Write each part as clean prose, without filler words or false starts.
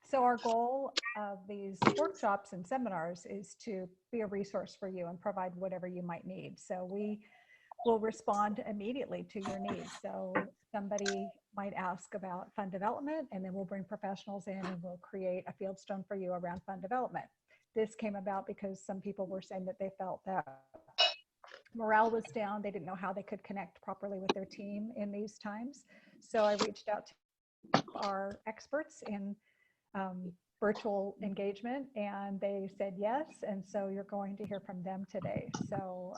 So our goal of these workshops and seminars is to be a resource for you and provide whatever you might need. So we will respond immediately to your needs. So somebody might ask about fund development, and then we'll bring professionals in and we'll create a Fieldstone4U around fund development. This came about because some people were saying that they felt that morale was down. They didn't know how they could connect properly with their team in these times. So I reached out to our experts in virtual engagement, and they said yes. And so you're going to hear from them today. So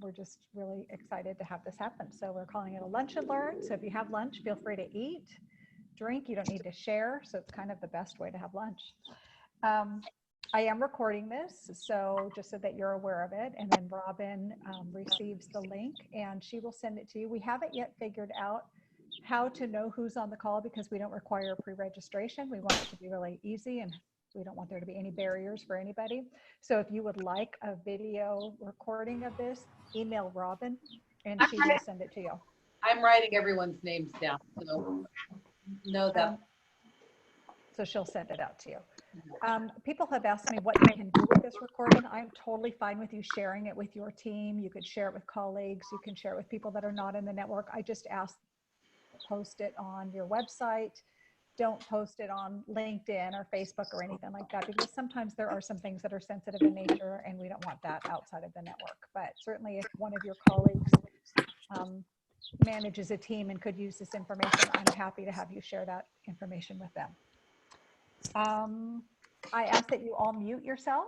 we're just really excited to have this happen. So we're calling it a lunch and learn. So if you have lunch, feel free to eat, drink. You don't need to share. So it's kind of the best way to have lunch. I am recording this, so just so that you're aware of it. And then Robin receives the link and she will send it to you. We haven't yet figured out how to know who's on the call because we don't require pre-registration. We want it to be really easy and we don't want there to be any barriers for anybody. So if you would like a video recording of this, email Robin and she will send it to you. I'm writing everyone's names down, so know that. So she'll send it out to you. People have asked me what you can do with this recording. I'm totally fine with you sharing it with your team. You could share it with colleagues. You can share it with people that are not in the network. I just ask post it on your website. Don't post it on LinkedIn or Facebook or anything like that, because sometimes there are some things that are sensitive in nature and we don't want that outside of the network. But certainly if one of your colleagues manages a team and could use this information, I'm happy to have you share that information with them. I ask that you all mute yourself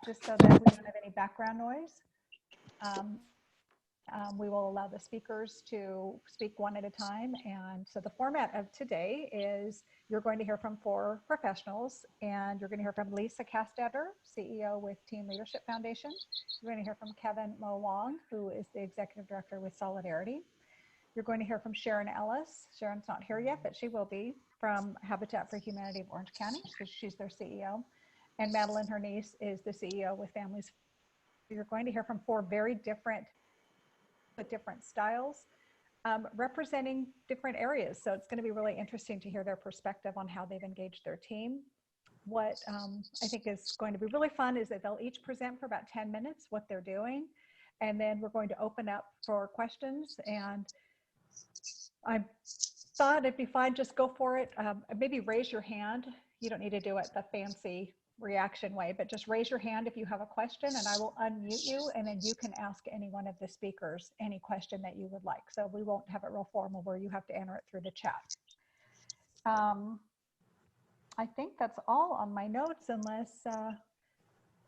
just so that we don't have any background noise. We will allow the speakers to speak one at a time. And so the format of today is you're going to hear from 4 professionals, and you're going to hear from Lisa Castetter, CEO with Team Leadership Foundation. You're going to hear from Kevin Mo Wong, who is the Executive Director with Solidarity. You're going to hear from Sharon Ellis. Sharon's not here yet, but she will be, from Habitat for Humanity of Orange County, because she's their CEO. And Madeline, her niece, is the CEO with Families. You're going to hear from 4 very different styles, representing different areas. So it's going to be really interesting to hear their perspective on how they've engaged their team. What I think is going to be really fun is that they'll each present for about 10 minutes what they're doing. And then we're going to open up for questions. And I thought it'd be fine, just go for it. Maybe raise your hand. You don't need to do it the fancy reaction way, but just raise your hand if you have a question and I will unmute you, and then you can ask any one of the speakers any question that you would like. So we won't have it real formal where you have to enter it through the chat. I think that's all on my notes, unless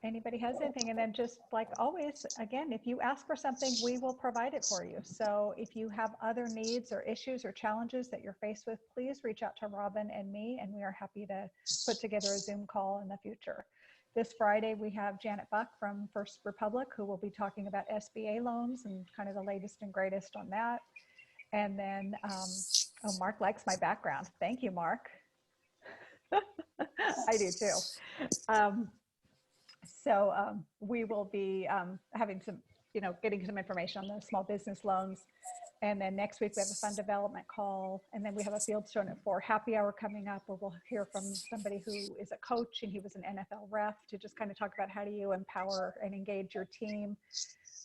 anybody has anything. And then just like always, again, if you ask for something, we will provide it for you. So if you have other needs or issues or challenges that you're faced with, please reach out to Robin and me, and we are happy to put together a Zoom call in the future. This Friday, we have Janet Buck from First Republic, who will be talking about SBA loans and kind of the latest and greatest on that. And then, oh, Mark likes my background. Thank you, Mark. I do too. So we will be having some, getting some information on the small business loans. And then next week we have a fund development call. And then we have a Fieldstone at 4 happy hour coming up, where we'll hear from somebody who is a coach and he was an NFL ref, to just kind of talk about how do you empower and engage your team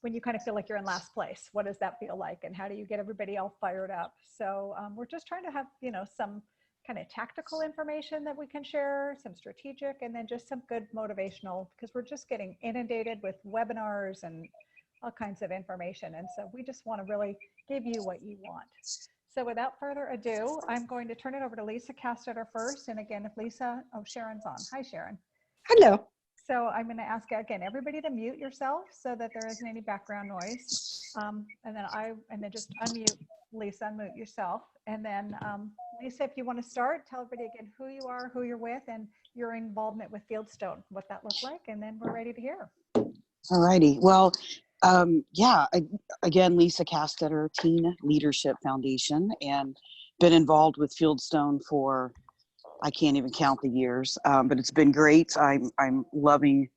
when you kind of feel like you're in last place. What does that feel like? And how do you get everybody all fired up? So we're just trying to have, some kind of tactical information that we can share, some strategic, and then just some good motivational, because we're just getting inundated with webinars and all kinds of information. And so we just want to really give you what you want. So without further ado, I'm going to turn it over to Lisa Castetter first. And again, if Lisa, oh, Sharon's on. Hi, Sharon. Hello. So I'm going to ask again, everybody to mute yourself so that there isn't any background noise. And then just unmute Lisa, unmute yourself. And then Lisa, if you want to start, tell everybody again who you are, who you're with, and your involvement with Fieldstone, what that looked like, and then we're ready to hear. All righty. Well, again, Lisa Castetter, Teen Leadership Foundation, and been involved with Fieldstone for, I can't even count the years, but it's been great. I'm loving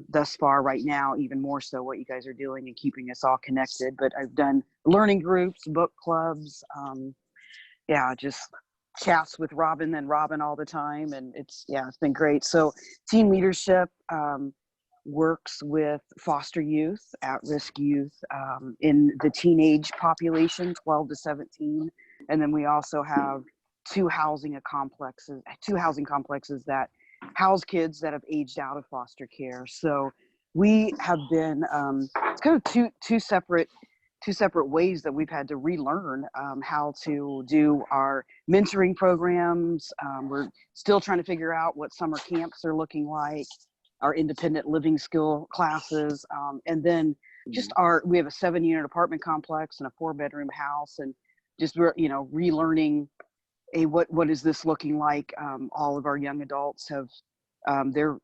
thus far right now, even more so what you guys are doing and keeping us all connected. But I've done learning groups, book clubs, just chats with Robin and Robin all the time. And it's been great. So teen leadership works with foster youth, at-risk youth in the teenage population, 12 to 17. And then we also have two housing complexes that house kids that have aged out of foster care. So we have been, it's kind of two separate ways that we've had to relearn how to do our mentoring programs. We're still trying to figure out what summer camps are looking like, our independent living skill classes, and then just we have a 7-unit apartment complex and a 4-bedroom house, and just relearning what is this looking like. All of our young adults have their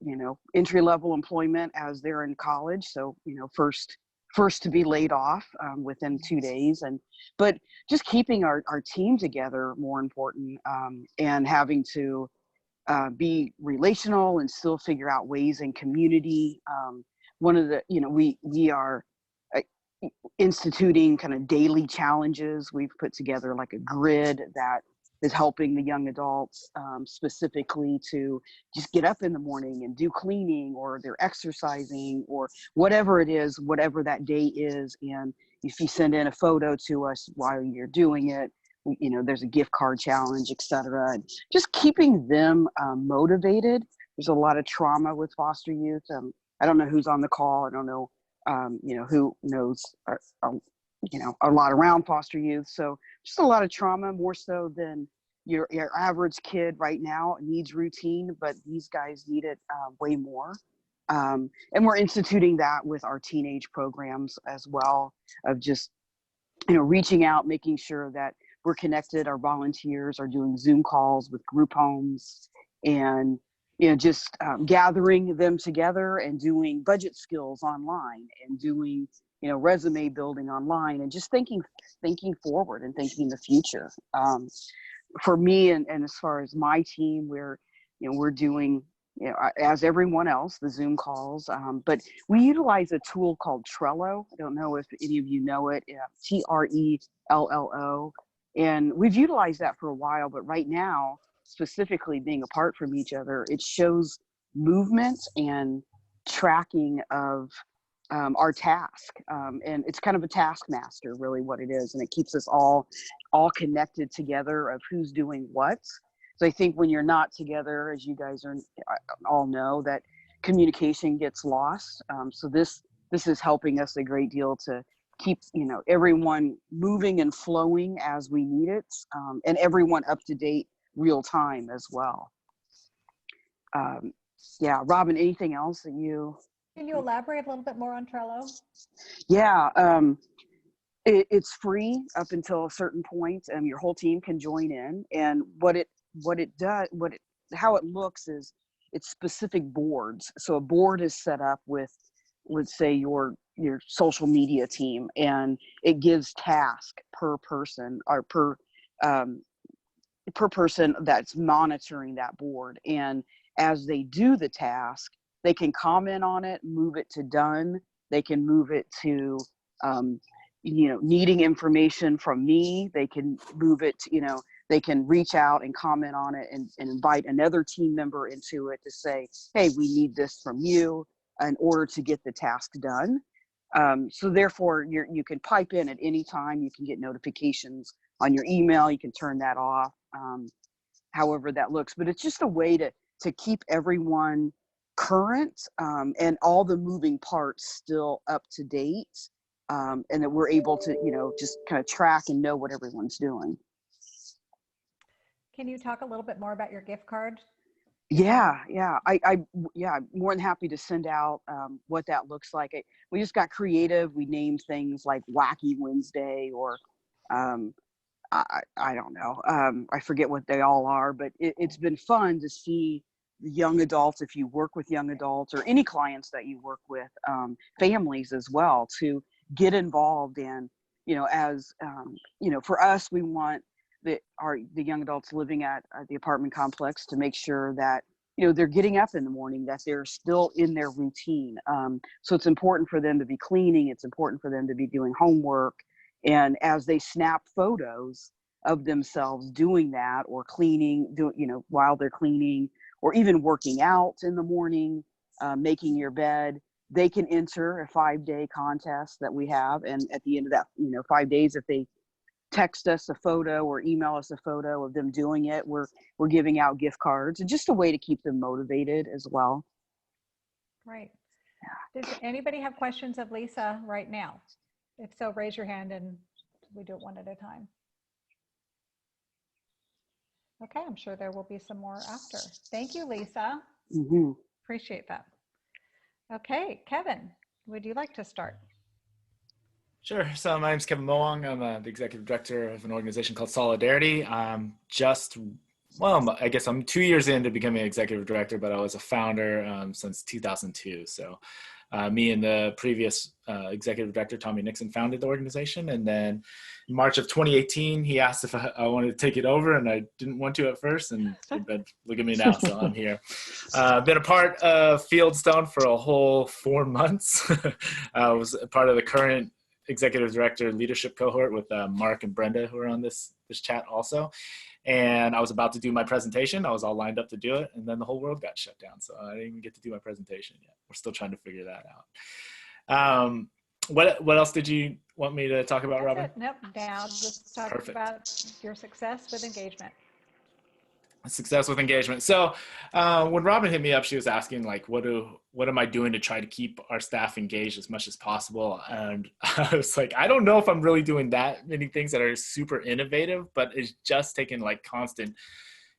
entry-level employment as they're in college, so first to be laid off within 2 days, but just keeping our team together more important, and having to be relational and still figure out ways in community. One of the we are instituting kind of daily challenges. We've put together like a grid that is helping the young adults specifically to just get up in the morning and do cleaning, or they're exercising, or whatever it is, whatever that day is. And if you send in a photo to us while you're doing it, there's a gift card challenge, etc. And just keeping them motivated. There's a lot of trauma with foster youth. I don't know who's on the call. I don't know, who knows, a lot around foster youth. So just a lot of trauma, more so than your average kid right now needs routine, but these guys need it way more. And we're instituting that with our teenage programs as well, of just, reaching out, making sure that we're connected. Our volunteers are doing Zoom calls with group homes, and just gathering them together and doing budget skills online, and doing resume building online, and just thinking forward and thinking the future. For me, and as far as my team, we're doing, as everyone else, the Zoom calls, but we utilize a tool called Trello. I don't know if any of you know it, Trello. And we've utilized that for a while, but right now, specifically being apart from each other, it shows movement and tracking of our task, and it's kind of a task master, really, what it is, and it keeps us all connected together of who's doing what. So I think when you're not together, as you guys all know, that communication gets lost. So this is helping us a great deal to keep everyone moving and flowing as we need it, and everyone up to date real time as well. Yeah, Robin, anything else that you? Can you elaborate a little bit more on Trello? Yeah, it's free up until a certain point. Your whole team can join in, and how it looks is it's specific boards. So a board is set up with, let's say, your social media team, and it gives task per person, or per person that's monitoring that board. And as they do the task, they can comment on it, move it to done. They can move it to, needing information from me. They can move it to, they can reach out and comment on it, and invite another team member into it to say, hey, we need this from you in order to get the task done. So therefore, you can pipe in at any time. You can get notifications on your email. You can turn that off, however that looks. But it's just a way to keep everyone current, and all the moving parts still up to date, and that we're able to, just kind of track and know what everyone's doing. Can you talk a little bit more about your gift card? Yeah, I'm more than happy to send out what that looks like. We just got creative. We named things like Wacky Wednesday, or I don't know. I forget what they all are, but it's been fun to see the young adults, if you work with young adults, or any clients that you work with, families as well, to get involved in, as, for us, we want the young adults living at the apartment complex to make sure that, they're getting up in the morning, that they're still in their routine. So it's important for them to be cleaning. It's important for them to be doing homework. And as they snap photos, of themselves doing that, or cleaning, while they're cleaning, or even working out in the morning, making your bed, they can enter a 5-day contest that we have. And at the end of that, 5 days, if they text us a photo or email us a photo of them doing it, we're giving out gift cards, and just a way to keep them motivated as well. Great. Does anybody have questions of Lisa right now? If so, raise your hand and we do it one at a time. Okay, I'm sure there will be some more after. Thank you, Lisa. Mm-hmm. Appreciate that. Okay, Kevin, would you like to start? Sure. So my name's Kevin Moong. I'm the executive director of an organization called Solidarity. I guess I'm 2 years into becoming executive director, but I was a founder since 2002. So me and the previous executive director, Tommy Nixon, founded the organization. And then in March of 2018, he asked if I wanted to take it over, and I didn't want to at first. But look at me now, so I'm here. Been a part of Fieldstone for a whole 4 months. I was a part of the current executive director leadership cohort with Mark and Brenda, who are on this chat also. And I was about to do my presentation. I was all lined up to do it, and then the whole world got shut down. So I didn't even get to do my presentation yet. We're still trying to figure that out. What else did you want me to talk about, Robin? Nope, now just talk Perfect. about your success with engagement. Success with engagement. So when Robin hit me up, she was asking, like, what am I doing to try to keep our staff engaged as much as possible? And I was like, I don't know if I'm really doing that many things that are super innovative, but it's just taking like constant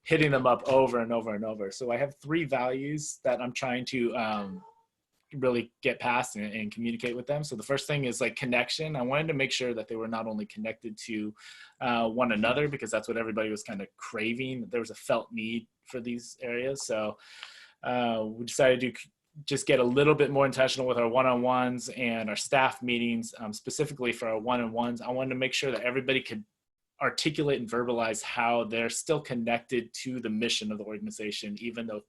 hitting them up over and over and over. So I have 3 values that I'm trying to really get past and communicate with them. So the first thing is like connection. I wanted to make sure that they were not only connected to one another, because that's what everybody was kind of craving. There was a felt need for these areas. So we decided to just get a little bit more intentional with our one-on-ones and our staff meetings. Specifically for our one-on-ones, I wanted to make sure that everybody could articulate and verbalize how they're still connected to the mission of the organization, even though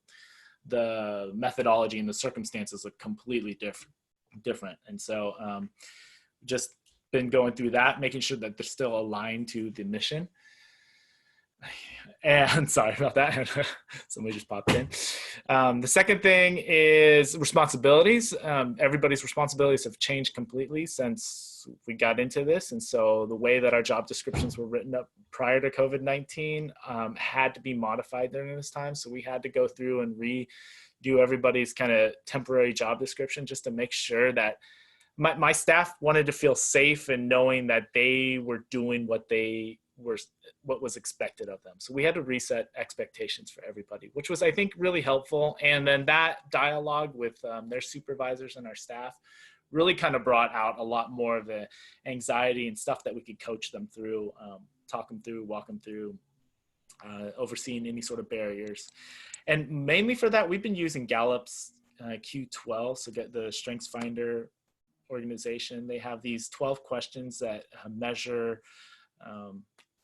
the methodology and the circumstances look completely different. And so just been going through that, making sure that they're still aligned to the mission. And sorry about that. Somebody just popped in. The second thing is responsibilities. Everybody's responsibilities have changed completely since we got into this. And so the way that our job descriptions were written up prior to COVID-19 had to be modified during this time. So we had to go through and redo everybody's kind of temporary job description, just to make sure that my staff wanted to feel safe and knowing that they were doing what was expected of them. So we had to reset expectations for everybody, which was, I think, really helpful. And then that dialogue with their supervisors and our staff really kind of brought out a lot more of the anxiety and stuff that we could coach them through, talk them through, walk them through, overseeing any sort of barriers. And mainly for that, we've been using Gallup's Q12, so get the Strengths Finder organization. They have these 12 questions that measure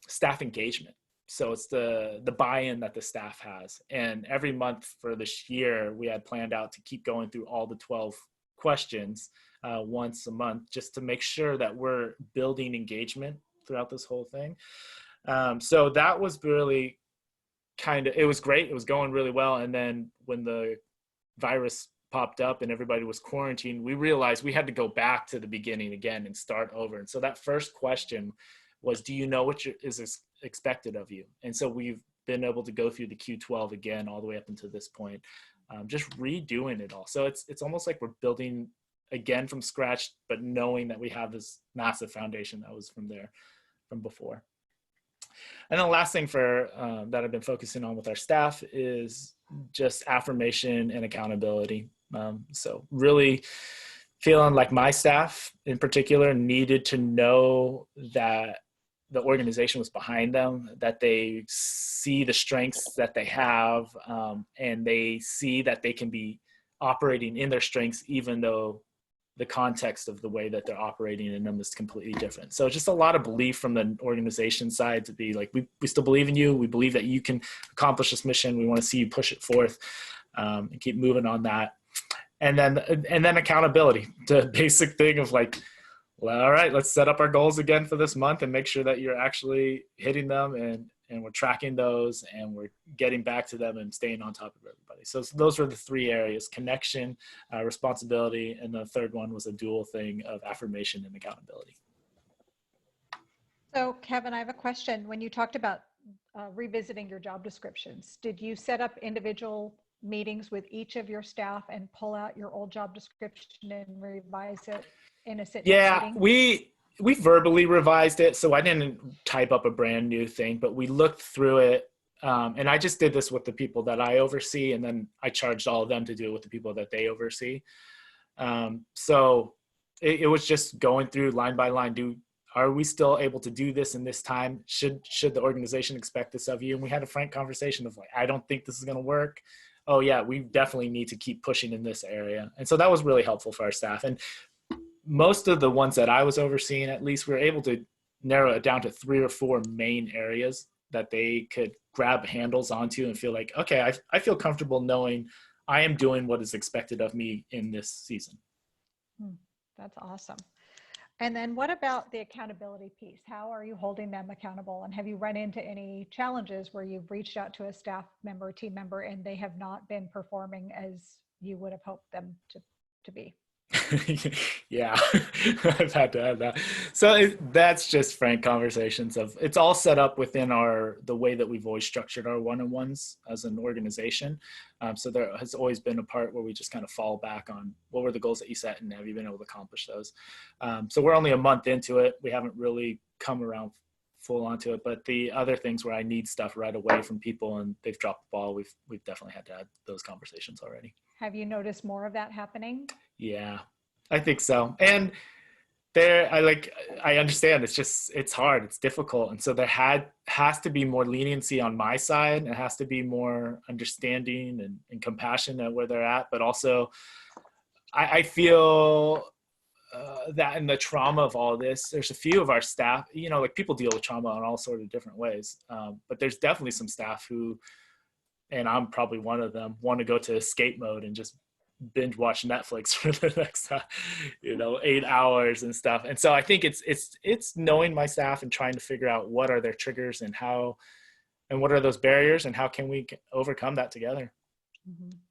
staff engagement. So it's the buy-in that the staff has. And every month for this year, we had planned out to keep going through all the 12 questions once a month, just to make sure that we're building engagement throughout this whole thing. So that was really it was great. It was going really well. And then when the virus popped up and everybody was quarantined, we realized we had to go back to the beginning again and start over. And so that first question was, do you know what is expected of you? And so we've been able to go through the Q12 again, all the way up until this point, just redoing it all. So it's almost like we're building again from scratch, but knowing that we have this massive foundation that was from before. And the last thing that I've been focusing on with our staff is just affirmation and accountability. So really feeling like my staff in particular needed to know that the organization was behind them, that they see the strengths that they have, and they see that they can be operating in their strengths, even though the context of the way that they're operating in them is completely different. So just a lot of belief from the organization side to be like, we still believe in you. We believe that you can accomplish this mission. We want to see you push it forth, and keep moving on that. And then accountability, the basic thing of like, Well, all right, let's set up our goals again for this month and make sure that you're actually hitting them and we're tracking those and we're getting back to them and staying on top of everybody. So those were the 3 areas: connection, responsibility, and the third one was a dual thing of affirmation and accountability. So Kevin, I have a question. When you talked about revisiting your job descriptions, did you set up individual meetings with each of your staff and pull out your old job description and revise it in a sit-down Yeah, meeting? we verbally revised it, so I didn't type up a brand new thing, but we looked through it, and I just did this with the people that I oversee, and then I charged all of them to do it with the people that they oversee. So it was just going through line by line. Are we still able to do this in this time? Should the organization expect this of you? And we had a frank conversation of like, I don't think this is going to work. Oh yeah, we definitely need to keep pushing in this area. And so that was really helpful for our staff. And most of the ones that I was overseeing, at least, we were able to narrow it down to 3 or 4 main areas that they could grab handles onto and feel like, okay, I feel comfortable knowing I am doing what is expected of me in this season. That's awesome. And then what about the accountability piece? How are you holding them accountable? And have you run into any challenges where you've reached out to a staff member, team member, and they have not been performing as you would have hoped them to be? Yeah, I've had to have that. So that's just frank conversations of, it's all set up within the way that we've always structured our one-on-ones as an organization. So there has always been a part where we just kind of fall back on what were the goals that you set and have you been able to accomplish those? So we're only a month into it. We haven't really come around full onto it, but the other things where I need stuff right away from people and they've dropped the ball, we've definitely had to have those conversations already. Have you noticed more of that happening? Yeah, I think so. And I understand it's hard, it's difficult. And so there has to be more leniency on my side. It has to be more understanding and compassion at where they're at. But also I feel that in the trauma of all this, there's a few of our staff, like people deal with trauma in all sorts of different ways. But there's definitely some staff who, and I'm probably one of them, want to go to escape mode and just binge watch Netflix for the next 8 hours and stuff. And so I think it's knowing my staff and trying to figure out what are their triggers and what are those barriers and how can we overcome that together.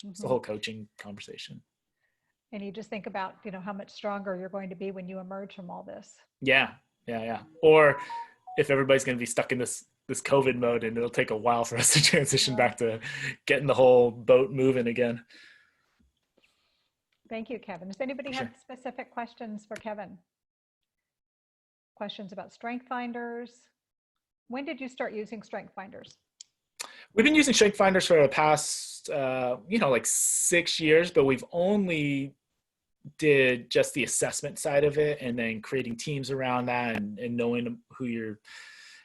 It's the whole coaching conversation. And you just think about how much stronger you're going to be when you emerge from all this. Yeah. Or if everybody's going to be stuck in this COVID mode, and it'll take a while for us to transition back to getting the whole boat moving again. Thank you, Kevin. Does anybody have specific questions for Kevin? Questions about strength finders? When did you start using strength finders? We've been using strength finders for the past, like 6 years, but we've only did just the assessment side of it and then creating teams around that and knowing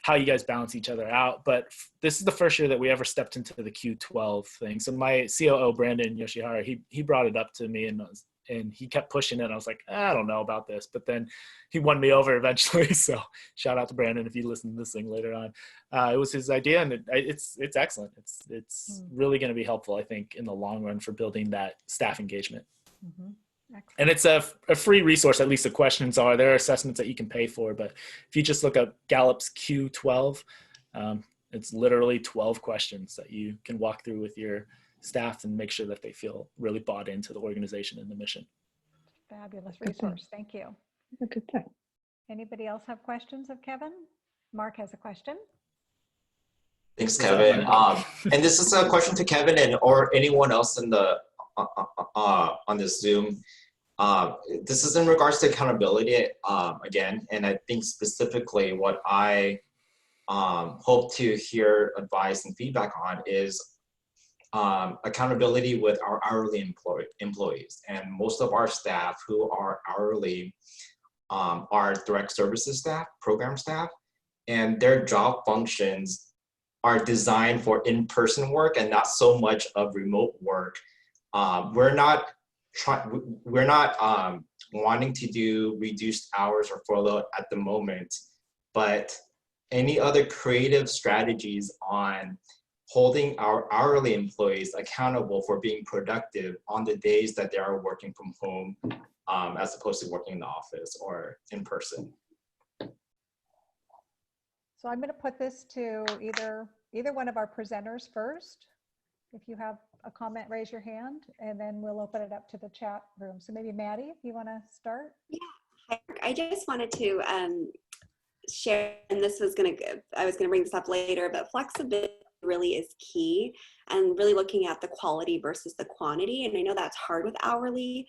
how you guys balance each other out. But this is the first year that we ever stepped into the Q12 thing. So my COO, Brandon Yoshihara, he brought it up to me and he kept pushing it. I was like, I don't know about this, but then he won me over eventually. So shout out to Brandon if you listen to this thing later on. It was his idea, and it's excellent. It's really going to be helpful, I think, in the long run for building that staff engagement. And it's a free resource, at least the questions are. There are assessments that you can pay for, but if you just look up Gallup's Q12, it's literally 12 questions that you can walk through with your staff and make sure that they feel really bought into the organization and the mission. Fabulous resource. Thank you. A good thing. Anybody else have questions of Kevin? Mark has a question. Thanks, Kevin. And this is a question to Kevin or anyone else in the on this Zoom. This is in regards to accountability again, and I think specifically what I hope to hear advice and feedback on is accountability with our hourly employees. And most of our staff who are hourly are direct services staff, program staff, and their job functions are designed for in-person work and not so much of remote work. We're not wanting to do reduced hours or furlough at the moment, but any other creative strategies on holding our hourly employees accountable for being productive on the days that they are working from home as opposed to working in the office or in person. So I'm going to put this to either one of our presenters first. If you have a comment, raise your hand, and then we'll open it up to the chat room. So maybe Maddie, if you want to start. Yeah, I just wanted to share, and I was gonna bring this up later, but flexibility really is key, and really looking at the quality versus the quantity. And I know that's hard with hourly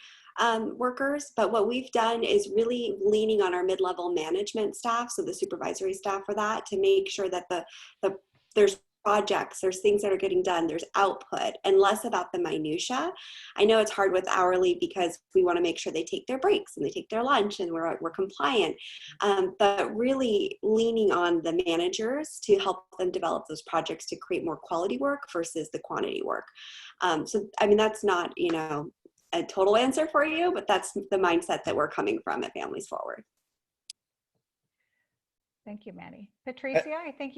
workers, but what we've done is really leaning on our mid-level management staff, so the supervisory staff for that, to make sure that there's projects, there's things that are getting done, there's output, and less about the minutia. I know it's hard with hourly because we want to make sure they take their breaks and they take their lunch and we're compliant, but really leaning on the managers to help them develop those projects to create more quality work versus the quantity work. So, I mean, that's not, a total answer for you, but that's the mindset that we're coming from at Families Forward. Thank you, Maddie. Patricia, I think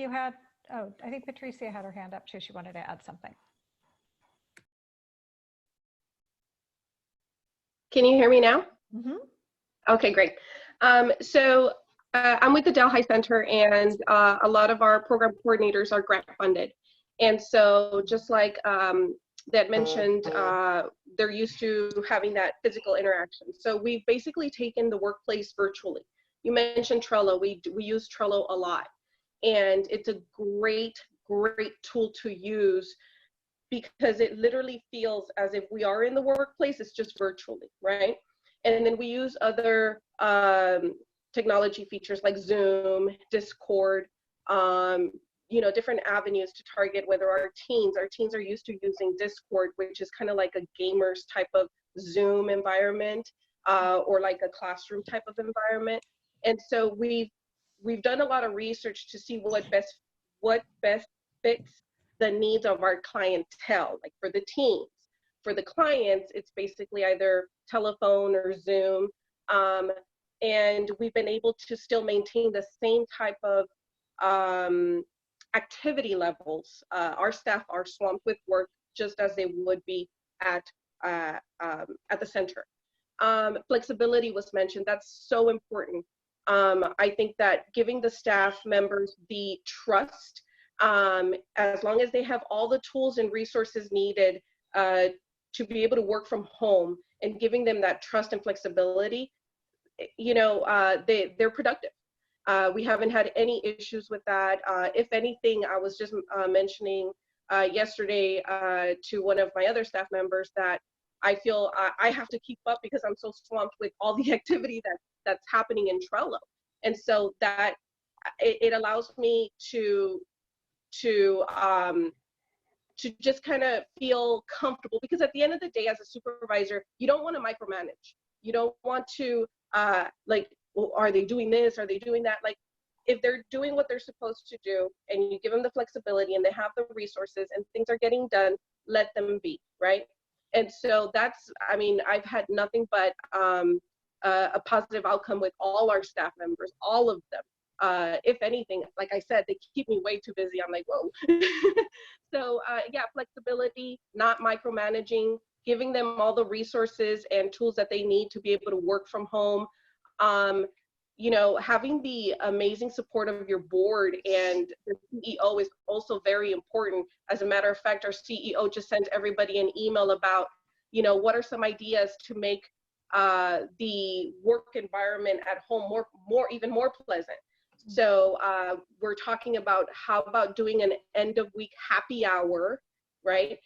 Patricia had her hand up too. She wanted to add something. Can you hear me now? Mm-hmm. Okay, great. So I'm with the Delhi Center, and a lot of our program coordinators are grant funded. And so just like that mentioned, they're used to having that physical interaction. So we've basically taken the workplace virtually. You mentioned Trello. We use Trello a lot. And it's a great tool to use because it literally feels as if we are in the workplace, it's just virtually, right? And then we use other technology features like Zoom, Discord, different avenues to target whether our teens are used to using Discord, which is kind of like a gamer's type of Zoom environment, or like a classroom type of environment. And so we've done a lot of research to see what best fits the needs of our clientele. Like for the teams, for the clients, it's basically either telephone or Zoom. And we've been able to still maintain the same type of activity levels. Our staff are swamped with work just as they would be at the center. Flexibility was mentioned. That's so important. I think that giving the staff members the trust, as long as they have all the tools and resources needed to be able to work from home, and giving them that trust and flexibility, they're productive. We haven't had any issues with that. If anything, I was just mentioning yesterday to one of my other staff members that I feel I have to keep up because I'm so swamped with all the activity that's happening in Trello. And so that it allows me to just kind of feel comfortable, because at the end of the day, as a supervisor, you don't want to micromanage. You don't want to well, are they doing this? Are they doing that? Like, if they're doing what they're supposed to do and you give them the flexibility and they have the resources and things are getting done, let them be, right? And so I've had nothing but a positive outcome with all our staff members, all of them. If anything, like I said, they keep me way too busy. I'm like, whoa. So yeah, flexibility, not micromanaging, giving them all the resources and tools that they need to be able to work from home. Having the amazing support of your board and the CEO is also very important. As a matter of fact, our CEO just sent everybody an email about, what are some ideas to make the work environment at home even more pleasant. So we're talking about how about doing an end of week happy hour, right?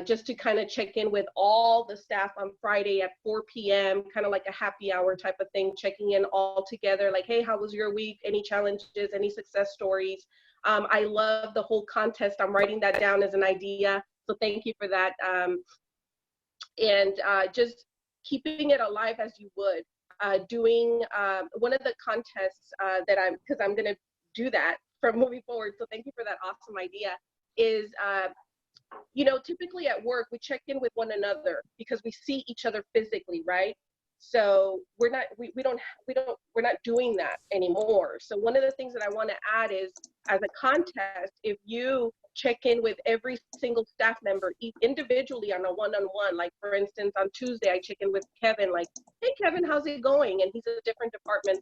Just to kind of check in with all the staff on Friday at 4 p.m., kind of like a happy hour type of thing, checking in all together, like, hey, how was your week? Any challenges, any success stories? I love the whole contest. I'm writing that down as an idea. So thank you for that. And just keeping it alive as you would. Doing one of the contests because I'm going to do that from moving forward. So thank you for that awesome idea. Is typically at work we check in with one another because we see each other physically, right? So we're not doing that anymore. So one of the things that I want to add is, as a contest, if you check in with every single staff member individually on a one-on-one. Like for instance, on Tuesday, I check in with Kevin, like, hey Kevin, how's it going? And he's in a different department.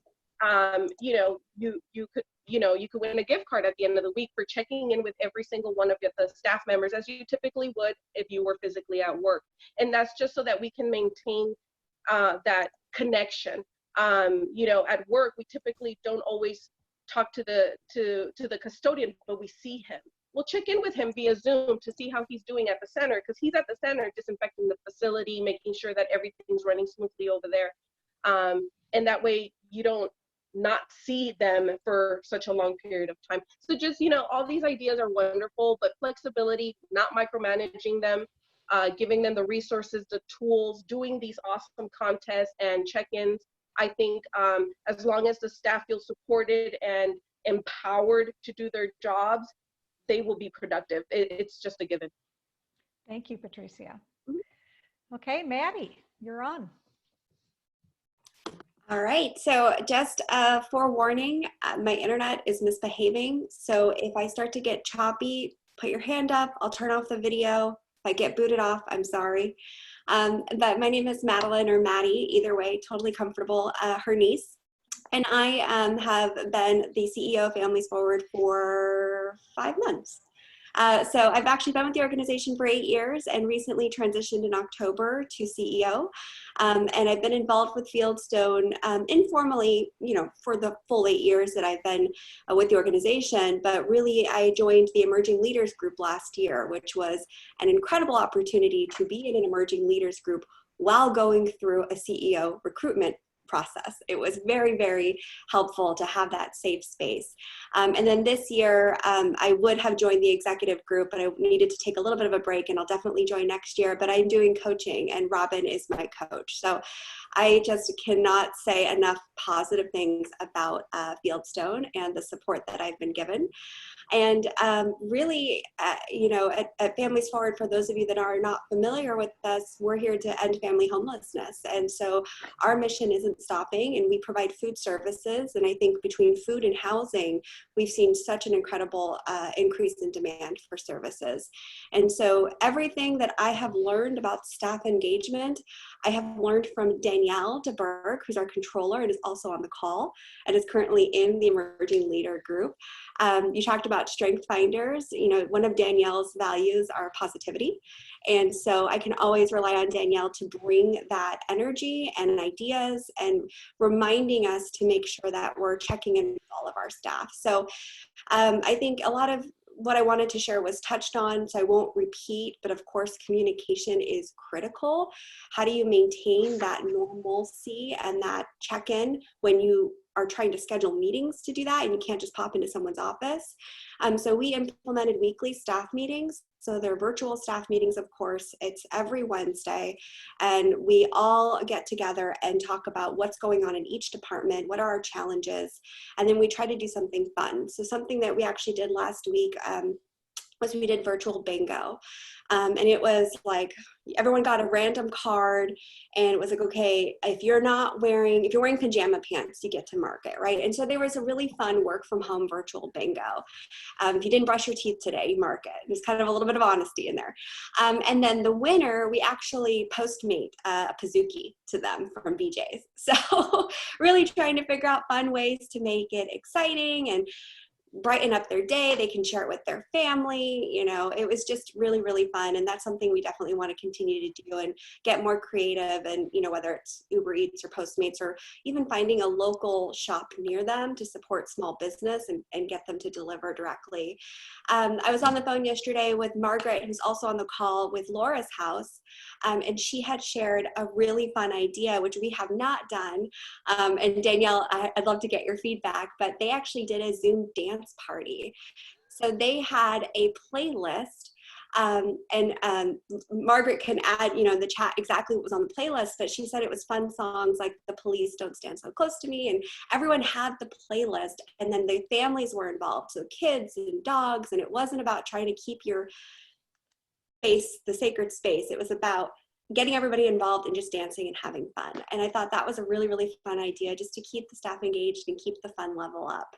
You know, you could win a gift card at the end of the week for checking in with every single one of the staff members as you typically would if you were physically at work. And that's just so that we can maintain that connection. You know, at work, we typically don't always talk to the custodian, but we see him. We'll check in with him via Zoom to see how he's doing at the center, because he's at the center disinfecting the facility, making sure that everything's running smoothly over there. And that way you don't not see them for such a long period of time. So just, you know, all these ideas are wonderful, but flexibility, not micromanaging them, giving them the resources, the tools, doing these awesome contests and check-ins. I think as long as the staff feel supported and empowered to do their jobs, they will be productive. It's just a given. Thank you, Patricia. Okay, Maddie, you're on. All right, so just a forewarning, my internet is misbehaving. So if I start to get choppy, put your hand up, I'll turn off the video. If I get booted off, I'm sorry. But my name is Madeline, or Maddie, either way, totally comfortable, her niece. And I have been the CEO of Families Forward for 5 months. So I've actually been with the organization for 8 years and recently transitioned in October to CEO. And I've been involved with Fieldstone informally, you know, for the full 8 years that I've been with the organization. But really, I joined the Emerging Leaders Group last year, which was an incredible opportunity to be in an Emerging Leaders Group while going through a CEO recruitment process. It was very, very helpful to have that safe space. And then this year, I would have joined the executive group, but I needed to take a little bit of a break, and I'll definitely join next year. But I'm doing coaching, and Robin is my coach. So I just cannot say enough positive things about Fieldstone and the support that I've been given. And really, you know, at Families Forward, for those of you that are not familiar with us, we're here to end family homelessness. And so our mission isn't stopping, and we provide food services. And I think between food and housing, we've seen such an incredible increase in demand for services. And so everything that I have learned about staff engagement, I have learned from Danielle DeBerg, who's our controller and is also on the call and is currently in the Emerging Leader Group. You talked about strength finders. You know, one of Danielle's values are positivity. And so I can always rely on Danielle to bring that energy and ideas and reminding us to make sure that we're checking in with all of our staff. So I think a lot of what I wanted to share was touched on, so I won't repeat, but of course, communication is critical. How do you maintain that normalcy and that check-in when you are trying to schedule meetings to do that and you can't just pop into someone's office? So we implemented weekly staff meetings. So they're virtual staff meetings, of course. It's every Wednesday, and we all get together and talk about what's going on in each department, what are our challenges, and then we try to do something fun. So something that we actually did last week was we did virtual bingo. And it was like, everyone got a random card, and it was like, okay, if you're wearing pajama pants, you get to mark it, right? And so there was a really fun work from home virtual bingo. If you didn't brush your teeth today, you mark it. There's kind of a little bit of honesty in there. And then the winner, we actually postmate a Pizookie to them from BJ's. So really trying to figure out fun ways to make it exciting and brighten up their day. They can share it with their family. You know, it was just really, really fun. And that's something we definitely want to continue to do and get more creative. And, you know, whether it's Uber Eats or Postmates or even finding a local shop near them to support small business and get them to deliver directly. I was on the phone yesterday with Margaret, who's also on the call with Laura's house. And she had shared a really fun idea, which we have not done. And Danielle, I'd love to get your feedback, but they actually did a Zoom dance party. So they had a playlist, and Margaret can add, you know, in the chat exactly what was on the playlist, but she said it was fun songs like The Police, Don't Stand So Close to Me, and everyone had the playlist, and then the families were involved, so kids and dogs, and it wasn't about trying to keep your space, the sacred space. It was about getting everybody involved and just dancing and having fun. And I thought that was a really, really fun idea just to keep the staff engaged and keep the fun level up.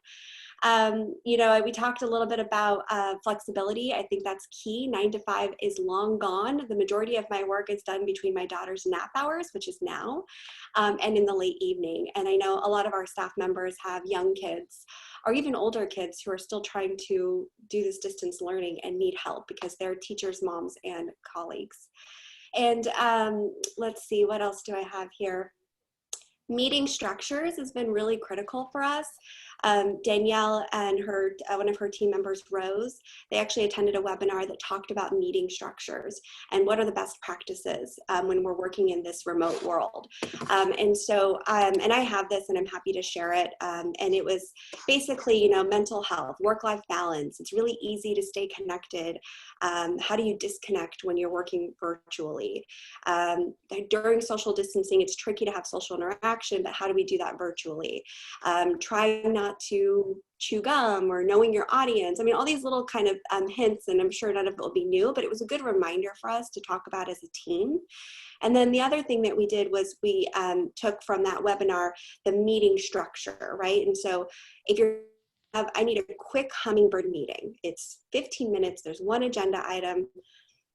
You know, we talked a little bit about flexibility. I think that's key. 9 to 5 is long gone. The majority of my work is done between my daughter's nap hours, which is now, and in the late evening. And I know a lot of our staff members have young kids or even older kids who are still trying to do this distance learning and need help because they're teachers, moms, and colleagues. And let's see, what else do I have here? Meeting structures has been really critical for us. Danielle and her one of her team members, Rose, they actually attended a webinar that talked about meeting structures and what are the best practices when we're working in this remote world. And I have this and I'm happy to share it. And it was basically, you know, mental health, work-life balance. It's really easy to stay connected. How do you disconnect when you're working virtually? During social distancing, it's tricky to have social interaction, but how do we do that virtually? Trying not to chew gum or knowing your audience. I mean, all these little kind of hints, and I'm sure none of it will be new, but it was a good reminder for us to talk about as a team. And then the other thing that we did was we took from that webinar the meeting structure, right? And so if you're I need a quick hummingbird meeting. It's 15 minutes. There's one agenda item.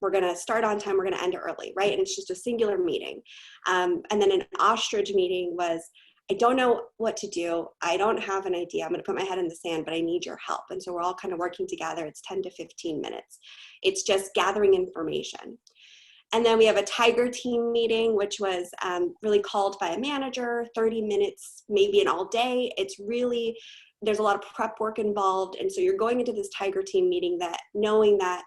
We're going to start on time. We're going to end early, right? And it's just a singular meeting. And then an ostrich meeting was, I don't know what to do. I don't have an idea. I'm going to put my head in the sand, but I need your help. And so we're all kind of working together. It's 10 to 15 minutes. It's just gathering information. And then we have a tiger team meeting, which was really called by a manager, 30 minutes, maybe an all day. It's really, there's a lot of prep work involved. And so you're going into this tiger team meeting that knowing that,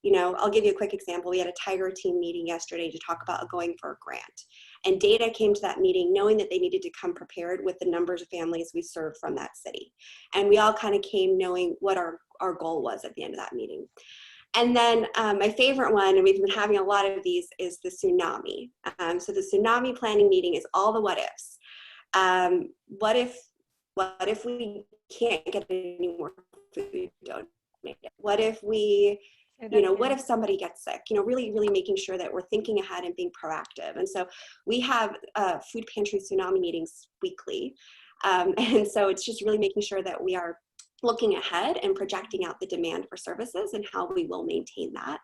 you know, I'll give you a quick example. We had a tiger team meeting yesterday to talk about going for a grant. And data came to that meeting knowing that they needed to come prepared with the numbers of families we serve from that city. And we all kind of came knowing what our goal was at the end of that meeting. And then my favorite one, and we've been having a lot of these, is the tsunami. So the tsunami planning meeting is all the what ifs. What if we can't get any more food donated? What if we, you know, what if somebody gets sick? You know, really, really making sure that we're thinking ahead and being proactive. And so we have food pantry tsunami meetings weekly. And so it's just really making sure that we are looking ahead and projecting out the demand for services and how we will maintain that.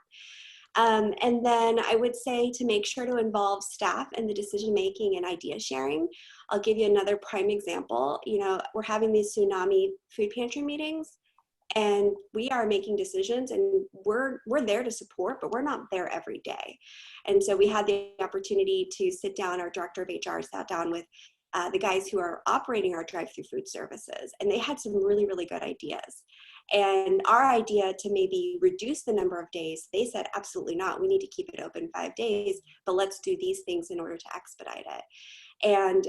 And then I would say to make sure to involve staff in the decision making and idea sharing. I'll give you another prime example. You know, we're having these tsunami food pantry meetings and we are making decisions and we're there to support, but we're not there every day. And so we had the opportunity to sit down, our director of HR sat down with the guys who are operating our drive-through food services, and they had some really, really good ideas. And our idea to maybe reduce the number of days, they said, absolutely not. We need to keep it open 5 days, but let's do these things in order to expedite it. And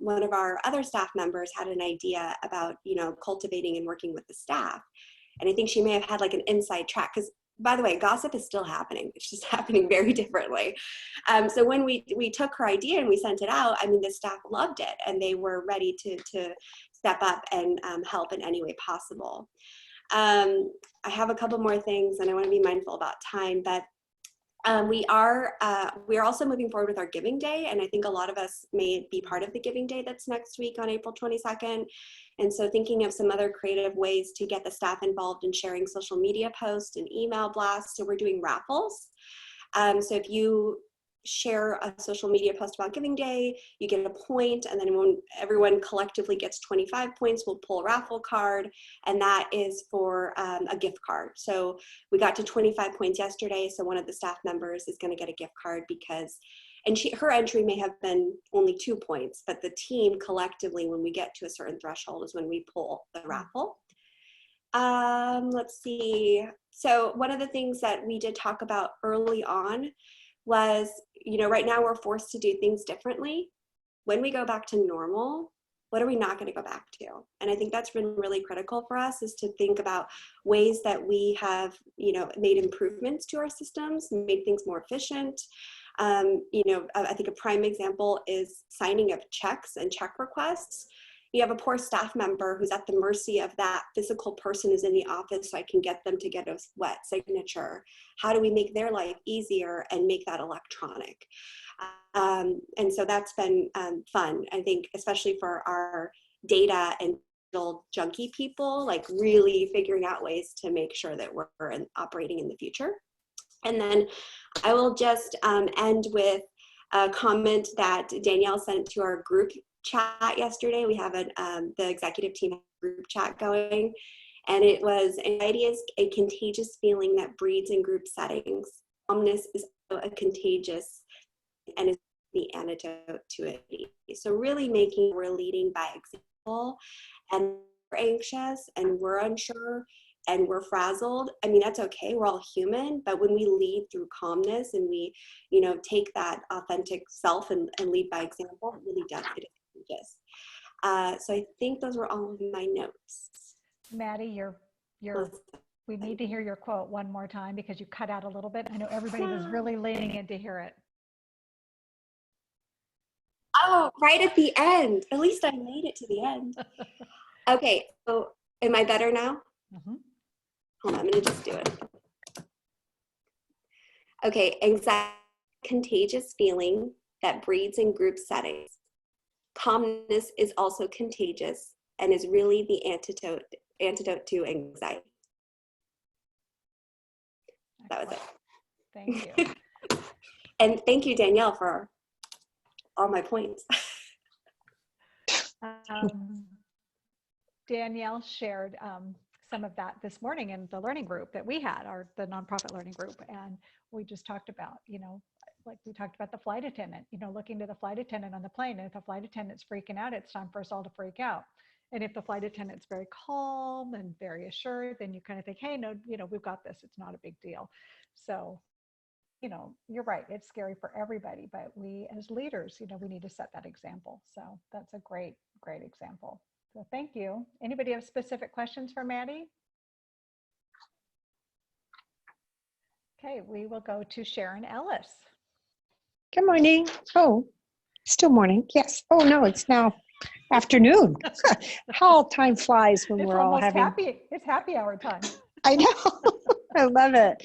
one of our other staff members had an idea about, you know, cultivating and working with the staff. And I think she may have had like an inside track, because by the way, gossip is still happening. It's just happening very differently. So when we took her idea and we sent it out, I mean, the staff loved it and they were ready to step up and help in any way possible. I have a couple more things and I want to be mindful about time, but we are also moving forward with our Giving Day, and I think a lot of us may be part of the Giving Day that's next week on April 22nd. And so thinking of some other creative ways to get the staff involved in sharing social media posts and email blasts. So we're doing raffles. So if you share a social media post about Giving Day, you get a point, and then when everyone collectively gets 25 points, we'll pull a raffle card, and that is for a gift card. So we got to 25 points yesterday, so one of the staff members is going to get a gift card because, and her entry may have been only 2 points, but the team collectively, when we get to a certain threshold, is when we pull the raffle. Let's see. So one of the things that we did talk about early on was, you know, right now we're forced to do things differently. When we go back to normal, what are we not going to go back to? And I think that's been really critical for us, is to think about ways that we have, you know, made improvements to our systems, made things more efficient. You know, I think a prime example is signing of checks and check requests. You have a poor staff member who's at the mercy of that physical person who's in the office, so I can get them to get a wet signature. How do we make their life easier and make that electronic? And so that's been fun, I think, especially for our data and junkie people, like really figuring out ways to make sure that we're operating in the future. And then I will just end with a comment that Danielle sent to our group chat yesterday. We have the executive team group chat going, and it was, anxiety is a contagious feeling that breeds in group settings. Calmness is a contagious and is the antidote to it. So really making, we're leading by example, and we're anxious and we're unsure and we're frazzled. I mean, that's okay. We're all human, but when we lead through calmness and we, you know, take that authentic self and lead by example, it really does. It is contagious. So I think those were all of my notes. Maddie, we need to hear your quote one more time because you cut out a little bit. I know everybody was really leaning in to hear it. Oh, right at the end. At least I made it to the end. Okay, so am I better now? Mm-hmm. Hold on, I'm gonna just do it. Okay, anxiety, contagious feeling that breeds in group settings. Calmness is also contagious and is really the antidote to anxiety. That was it. Thank you. And thank you, Danielle, for all my points. Danielle shared some of that this morning in the learning group that we had, the nonprofit learning group. And we just talked about, you know, like we talked about the flight attendant, you know, looking to the flight attendant on the plane. And if the flight attendant's freaking out, it's time for us all to freak out. And if the flight attendant's very calm and very assured, then you kind of think, hey, no, you know, we've got this. It's not a big deal. So, you know, you're right. It's scary for everybody, but we as leaders, you know, we need to set that example. So that's a great, great example. So thank you. Anybody have specific questions for Maddie? Okay, we will go to Sharon Ellis. Good morning. Oh, still morning. Yes. Oh, no, it's now afternoon. How time flies when we're all having. It's happy hour time. I know. I love it.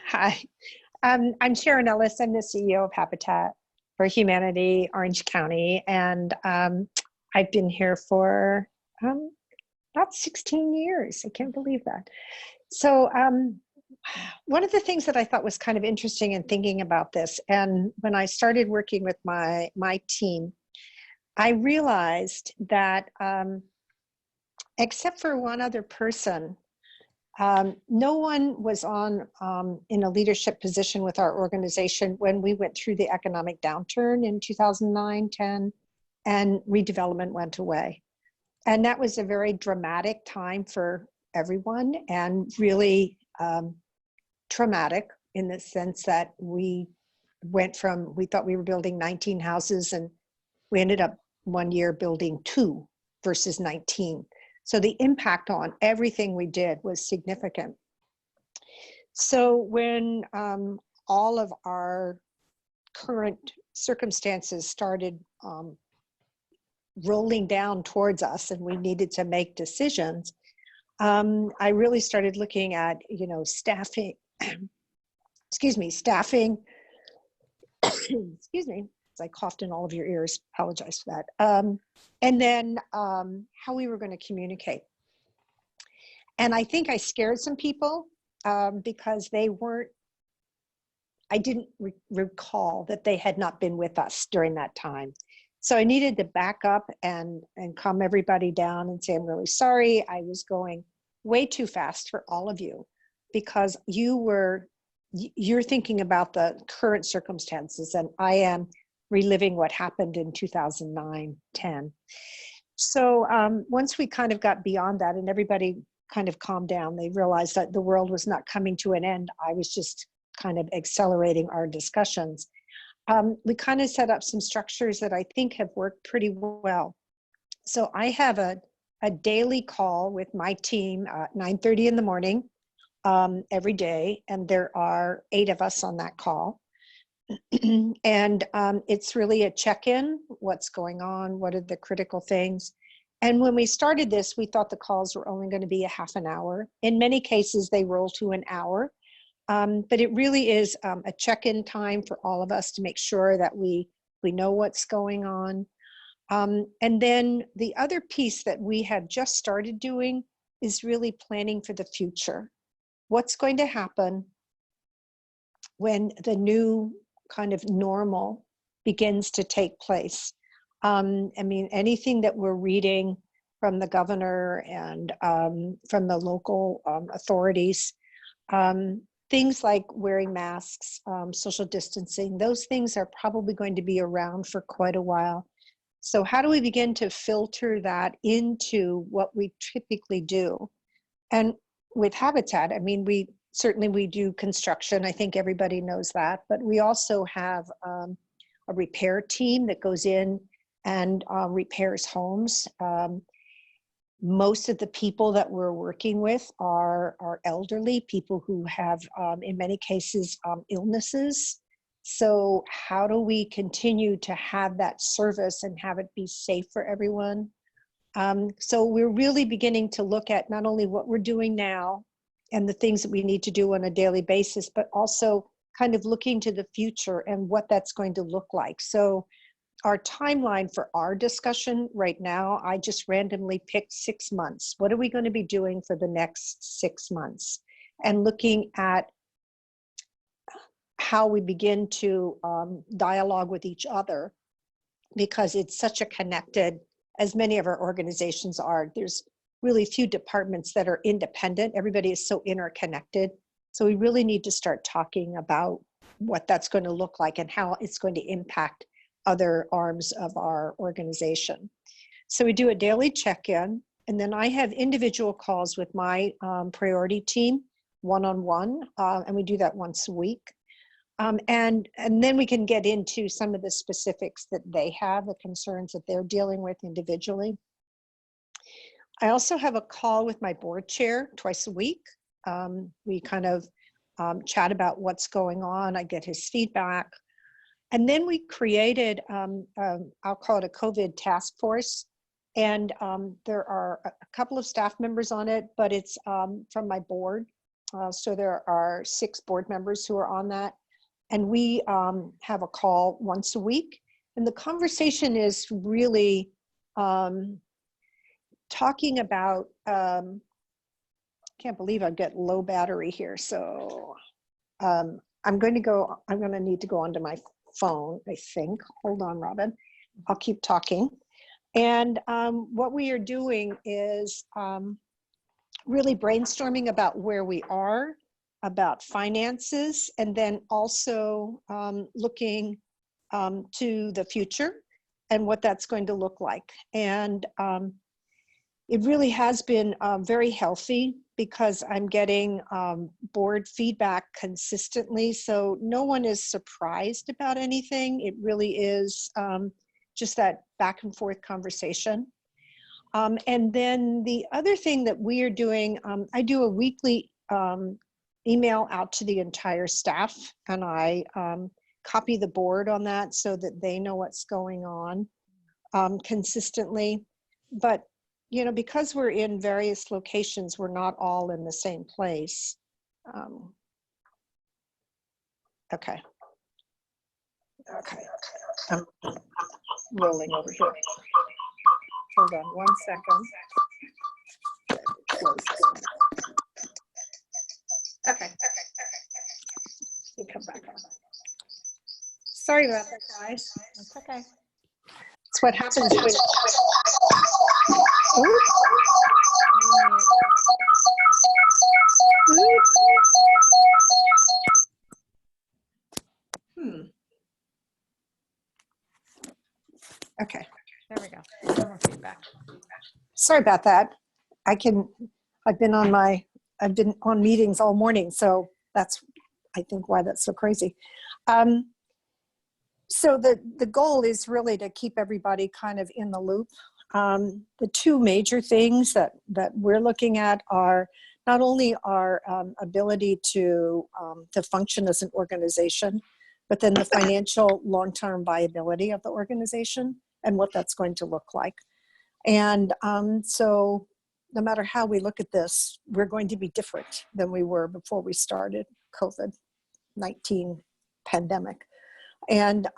Hi. I'm Sharon Ellis. I'm the CEO of Habitat for Humanity, Orange County. And I've been here for about 16 years. I can't believe that. So one of the things that I thought was kind of interesting in thinking about this, and when I started working with my team, I realized that except for one other person, no one was in a leadership position with our organization when we went through the economic downturn in 2009, 10, and redevelopment went away. And that was a very dramatic time for everyone, and really traumatic in the sense that we thought we were building 19 houses and we ended up one year building 2 versus 19. So the impact on everything we did was significant. So when all of our current circumstances started rolling down towards us and we needed to make decisions, I really started looking at, you know, staffing, staffing, excuse me, I coughed in all of your ears, apologize for that. And then how we were going to communicate. And I think I scared some people because I didn't recall that they had not been with us during that time. So I needed to back up and calm everybody down and say, I'm really sorry. I was going way too fast for all of you because you're thinking about the current circumstances and I am reliving what happened in 2009, 10. So once we kind of got beyond that and everybody kind of calmed down, they realized that the world was not coming to an end. I was just kind of accelerating our discussions. We kind of set up some structures that I think have worked pretty well. So I have a daily call with my team at 9:30 in the morning every day, and there are 8 of us on that call. And it's really a check-in, what's going on, what are the critical things. And when we started this, we thought the calls were only going to be a half an hour. In many cases, they roll to an hour. But it really is a check-in time for all of us to make sure that we know what's going on. And then the other piece that we have just started doing is really planning for the future. What's going to happen when the new kind of normal begins to take place? I mean, anything that we're reading from the governor and from the local authorities, things like wearing masks, social distancing, those things are probably going to be around for quite a while. So how do we begin to filter that into what we typically do? And with Habitat, I mean, we do construction. I think everybody knows that, but we also have a repair team that goes in and repairs homes. Most of the people that we're working with are elderly, people who have, in many cases, illnesses. So how do we continue to have that service and have it be safe for everyone? So we're really beginning to look at not only what we're doing now and the things that we need to do on a daily basis, but also kind of looking to the future and what that's going to look like. So our timeline for our discussion right now, I just randomly picked 6 months. What are we going to be doing for the next 6 months? And looking at how we begin to dialogue with each other, because it's such a connected, as many of our organizations are, there's really few departments that are independent. Everybody is so interconnected. So we really need to start talking about what that's going to look like and how it's going to impact other arms of our organization. So we do a daily check-in, and then I have individual calls with my priority team, one-on-one, and we do that once a week. And then we can get into some of the specifics that they have, the concerns that they're dealing with individually. I also have a call with my board chair twice a week. We kind of chat about what's going on. I get his feedback. And then we created, I'll call it a COVID task force. And there are a couple of staff members on it, but it's from my board. So there are 6 board members who are on that. And we have a call once a week. And the conversation is really talking about, can't believe I've got low battery here. So I'm going to need to go onto my phone, I think. Hold on, Robin. I'll keep talking. And what we are doing is really brainstorming about where we are, about finances, and then also looking to the future and what that's going to look like. And it really has been very healthy because I'm getting board feedback consistently. So no one is surprised about anything. It really is just that back and forth conversation. And then the other thing that we are doing, I do a weekly email out to the entire staff, and I copy the board on that so that they know what's going on consistently. But you know, because we're in various locations, we're not all in the same place. Okay. I'm rolling over here. Hold on 1 second. Okay. We'll come back on. Sorry about that, guys. That's okay. It's what happens when. Okay. There we go. No more feedback. Sorry about that. I've been on meetings all morning, so that's, I think, why that's so crazy. So the goal is really to keep everybody kind of in the loop. The 2 major things that we're looking at are not only our ability to function as an organization, but then the financial long-term viability of the organization and what that's going to look like. And so no matter how we look at this, we're going to be different than we were before we started COVID-19 pandemic. And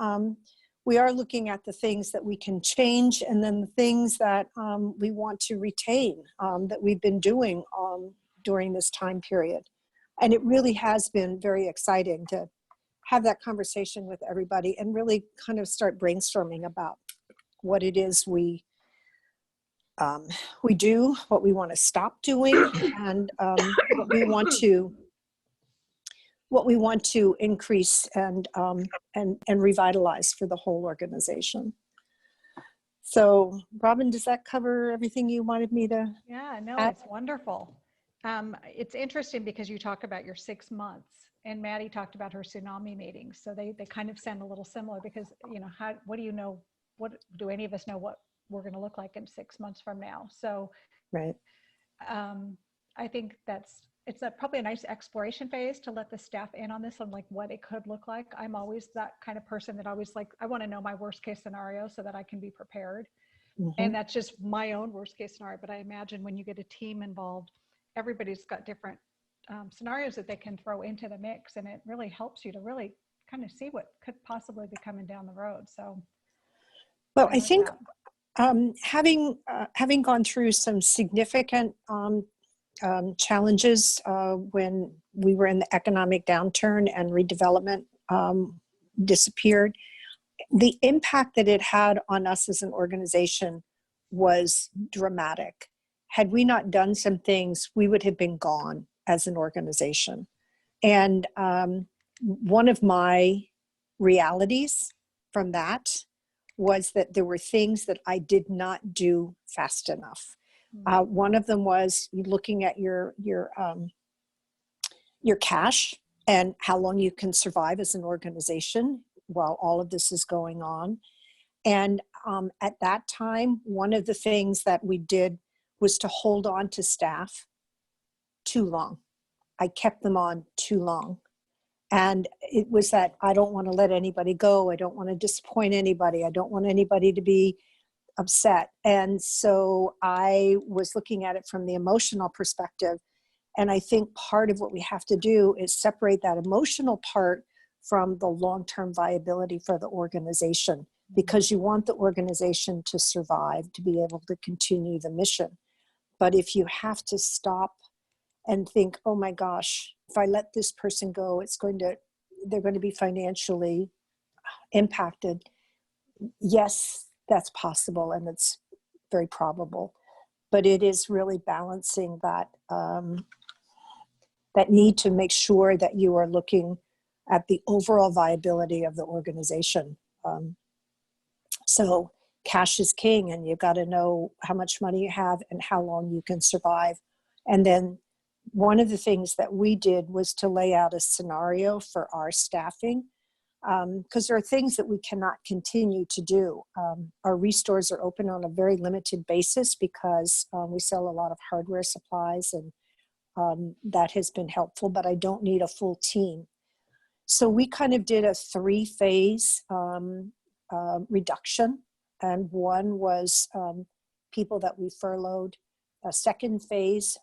we are looking at the things that we can change, and then the things that we want to retain that we've been doing during this time period. And it really has been very exciting to have that conversation with everybody and really kind of start brainstorming about what it is we do, what we want to stop doing, and what we want to increase and revitalize for the whole organization. So, Robin, does that cover everything you wanted me to? Yeah, no, add? it's wonderful. It's interesting because you talk about your 6 months, and Maddie talked about her tsunami meetings. So they kind of sound a little similar because, you know, what do you know? What do any of us know what we're going to look like in 6 months from now? So Right. I think it's probably a nice exploration phase to let the staff in on this, on like what it could look like. I'm always that kind of person that always I want to know my worst case scenario so that I can be prepared. And that's just my own worst case scenario. But I imagine when you get a team involved, everybody's got different scenarios that they can throw into the mix. And it really helps you to really kind of see what could possibly be coming down the road. So, Well, I think having gone through some significant challenges when we were in the economic downturn and redevelopment disappeared, the impact that it had on us as an organization was dramatic. Had we not done some things, we would have been gone as an organization. And one of my realities from that was that there were things that I did not do fast enough. One of them was looking at your cash and how long you can survive as an organization while all of this is going on. And at that time, one of the things that we did was to hold on to staff too long. I kept them on too long. And it was that I don't want to let anybody go. I don't want to disappoint anybody. I don't want anybody to be upset. And so I was looking at it from the emotional perspective. And I think part of what we have to do is separate that emotional part from the long-term viability for the organization, because you want the organization to survive, to be able to continue the mission. But if you have to stop and think, oh my gosh, if I let this person go, they're going to be financially impacted. Yes, that's possible, and it's very probable. But it is really balancing that that need to make sure that you are looking at the overall viability of the organization. So cash is king, and you've got to know how much money you have and how long you can survive. And then one of the things that we did was to lay out a scenario for our staffing, because there are things that we cannot continue to do. Our restores are open on a very limited basis because we sell a lot of hardware supplies, and that has been helpful, but I don't need a full team. So we kind of did a 3-phase reduction, and one was people that we furloughed. A second phase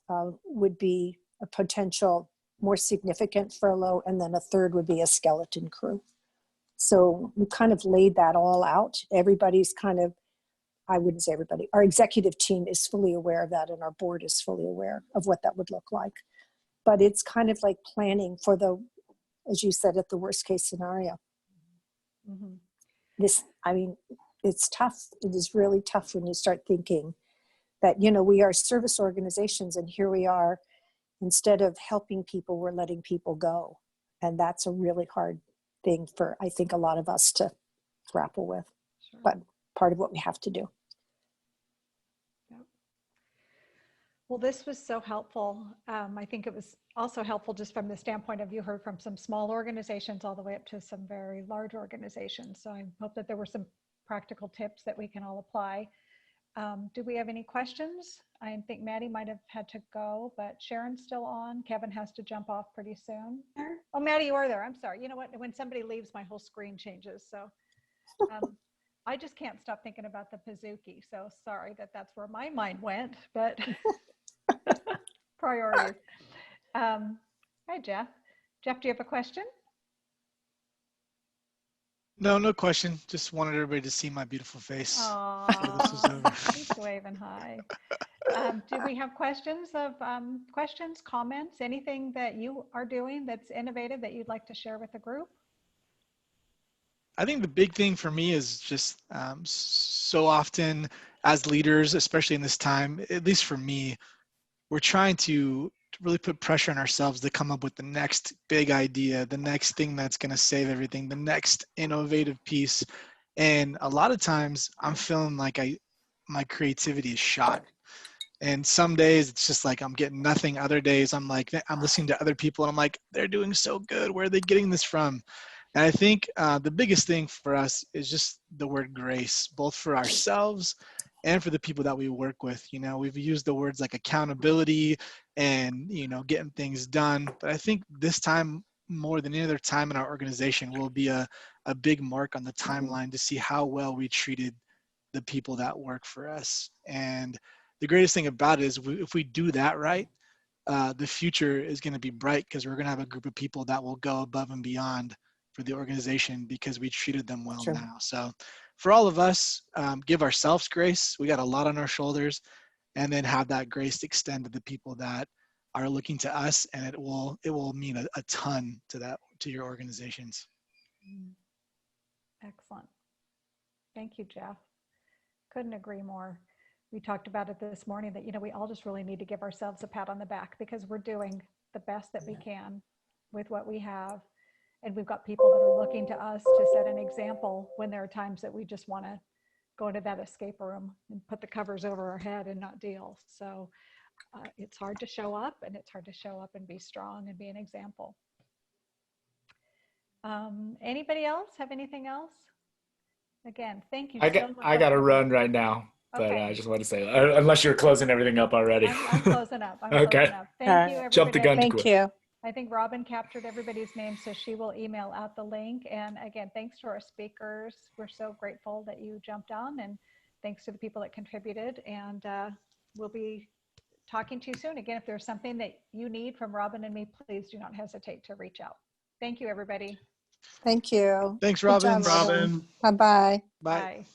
would be a potential more significant furlough, and then a third would be a skeleton crew. So we kind of laid that all out. Everybody's kind of, I wouldn't say everybody, our executive team is fully aware of that, and our board is fully aware of what that would look like. But it's kind of like planning for the, as you said, at the worst case scenario. It's tough. It is really tough when you start thinking that, we are service organizations, and here we are, instead of helping people, we're letting people go. And that's a really hard thing for, I think, a lot of us to grapple with, but part of what we have to do. Well, this was so helpful. I think it was also helpful just from the standpoint of, you heard from some small organizations all the way up to some very large organizations. So I hope that there were some practical tips that we can all apply. Do we have any questions? I think Maddie might have had to go, but Sharon's still on. Kevin has to jump off pretty soon. Oh, Maddie, you are there. I'm sorry. You know what? When somebody leaves, my whole screen changes. So I just can't stop thinking about the Pizookie. So sorry that's where my mind went, but priorities. Hi, Jeff. Jeff, do you have a question? No question. Just wanted everybody to see my beautiful face. before this is Aw, over. he's waving hi. Do we have questions, comments, anything that you are doing that's innovative that you'd like to share with the group? I think the big thing for me is just so often as leaders, especially in this time, at least for me, we're trying to really put pressure on ourselves to come up with the next big idea, the next thing that's going to save everything, the next innovative piece. And a lot of times I'm feeling like my creativity is shot. And some days it's just like I'm getting nothing. Other days I'm like, I'm listening to other people and I'm like, they're doing so good. Where are they getting this from? And I think the biggest thing for us is just the word grace, both for ourselves and for the people that we work with. You know, we've used the words like accountability and, you know, getting things done. But I think this time, more than any other time in our organization, will be a big mark on the timeline to see how well we treated the people that work for us. And the greatest thing about it is if we do that right, the future is going to be bright because we're going to have a group of people that will go above and beyond for the organization because we treated them well Sure. now. So for all of us, give ourselves grace. We got a lot on our shoulders, and then have that grace extend to the people that are looking to us, and it will mean a ton to your organizations. Excellent. Thank you, Jeff. Couldn't agree more. We talked about it this morning that, you know, we all just really need to give ourselves a pat on the back because we're doing the best that we can with what we have. And we've got people that are looking to us to set an example when there are times that we just want to go into that escape room and put the covers over our head and not deal. So it's hard to show up, and it's hard to show up and be strong and be an example. Anybody else have anything else? Again, thank you so much. I got to run right now, but Okay. I just want to say, unless you're closing everything up already. I'm closing up. I'm Okay. closing up. Thank you, everybody. Jump the gun too Thank quick. you. I think Robin captured everybody's name, so she will email out the link. And again, thanks to our speakers. We're so grateful that you jumped on, and thanks to the people that contributed. And we'll be talking to you soon. Again, if there's something that you need from Robin and me, please do not hesitate to reach out. Thank you, everybody. Thank you. Thanks, Good Robin. job, Robin. Bye-bye. Bye. Bye.